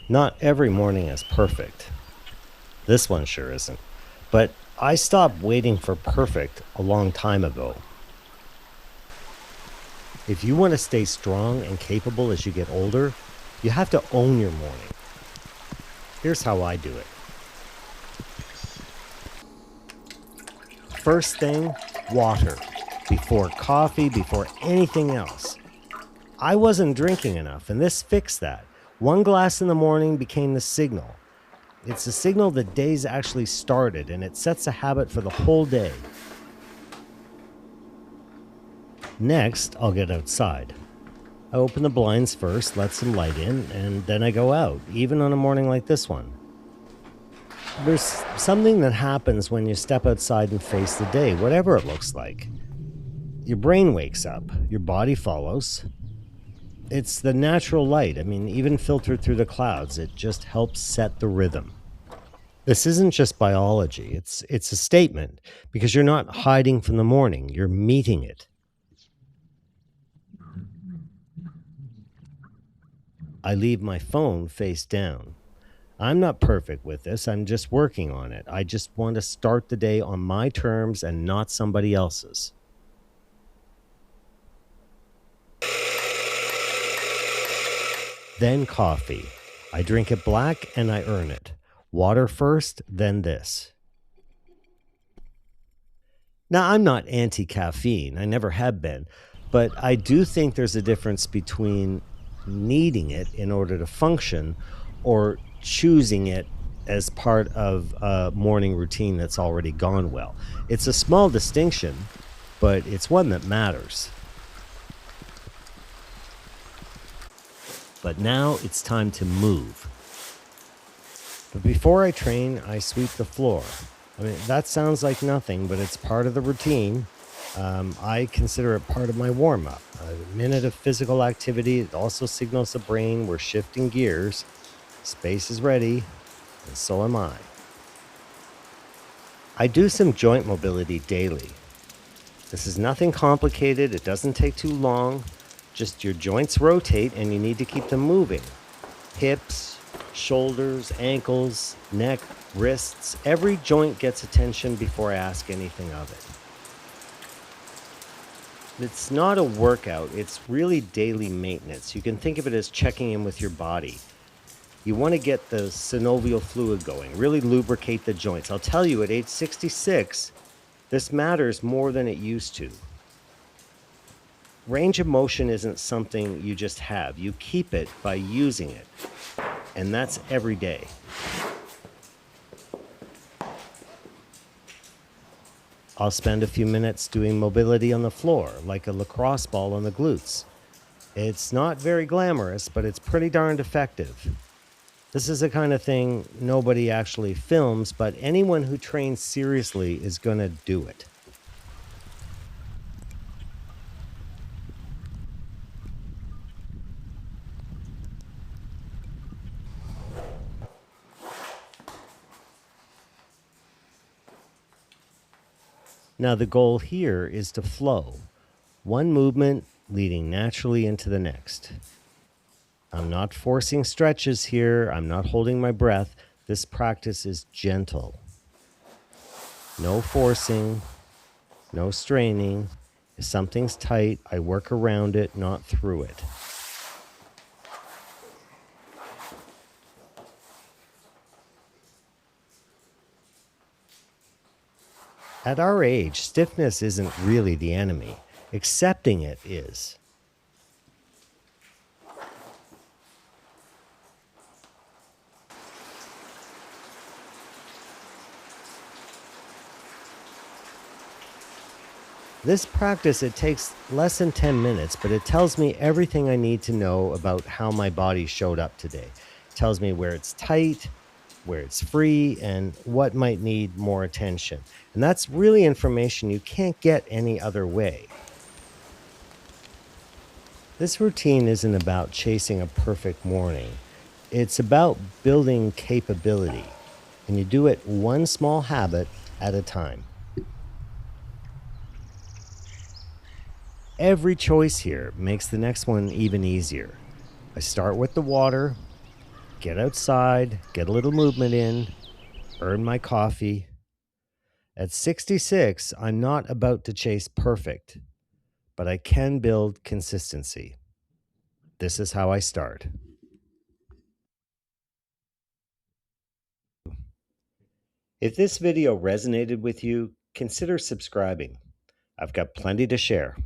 Not every morning is perfect. This one sure isn't. But I stopped waiting for perfect a long time ago. If you want to stay strong and capable as you get older, you have to own your morning. Here's how I do it. First thing, water. Before coffee, before anything else. I wasn't drinking enough, and this fixed that. One glass in the morning became the signal. It's a signal that day's actually started, and it sets a habit for the whole day. Next, I'll get outside. I open the blinds first, let some light in, and then I go out, even on a morning like this one. There's something that happens when you step outside and face the day, whatever it looks like. Your brain wakes up, your body follows. It's the natural light. Even filtered through the clouds, it just helps set the rhythm. This isn't just biology, it's a statement, because you're not hiding from the morning, you're meeting it. I leave my phone face down. I'm not perfect with this, I'm just working on it. I just want to start the day on my terms and not somebody else's. Then coffee. I drink it black and I earn it. Water first, then this. Now, I'm not anti-caffeine, I never have been, but I do think there's a difference between needing it in order to function or choosing it as part of a morning routine that's already gone well. It's a small distinction, but it's one that matters. But now it's time to move. But before I train, I sweep the floor. That sounds like nothing, but it's part of the routine. I consider it part of my warm-up. A minute of physical activity. It also signals the brain we're shifting gears. Space is ready, and so am I. I do some joint mobility daily. This is nothing complicated. It doesn't take too long. Just your joints rotate and you need to keep them moving. Hips, shoulders, ankles, neck, wrists. Every joint gets attention before I ask anything of it. It's not a workout. It's really daily maintenance. You can think of it as checking in with your body. You want to get the synovial fluid going, really lubricate the joints. I'll tell you, at age 66, this matters more than it used to. Range of motion isn't something you just have. You keep it by using it. And that's every day. I'll spend a few minutes doing mobility on the floor, like a lacrosse ball on the glutes. It's not very glamorous, but it's pretty darned effective. This is the kind of thing nobody actually films, but anyone who trains seriously is going to do it. Now the goal here is to flow, one movement leading naturally into the next. I'm not forcing stretches here, I'm not holding my breath. This practice is gentle. No forcing, no straining. If something's tight, I work around it, not through it. At our age, stiffness isn't really the enemy. Accepting it is. This practice, it takes less than 10 minutes, but it tells me everything I need to know about how my body showed up today. It tells me where it's tight, where it's free, and what might need more attention. And that's really information you can't get any other way. This routine isn't about chasing a perfect morning. It's about building capability, and you do it one small habit at a time. Every choice here makes the next one even easier. I start with the water, get outside, get a little movement in, earn my coffee. At 66, I'm not about to chase perfect, but I can build consistency. This is how I start. If this video resonated with you, consider subscribing. I've got plenty to share.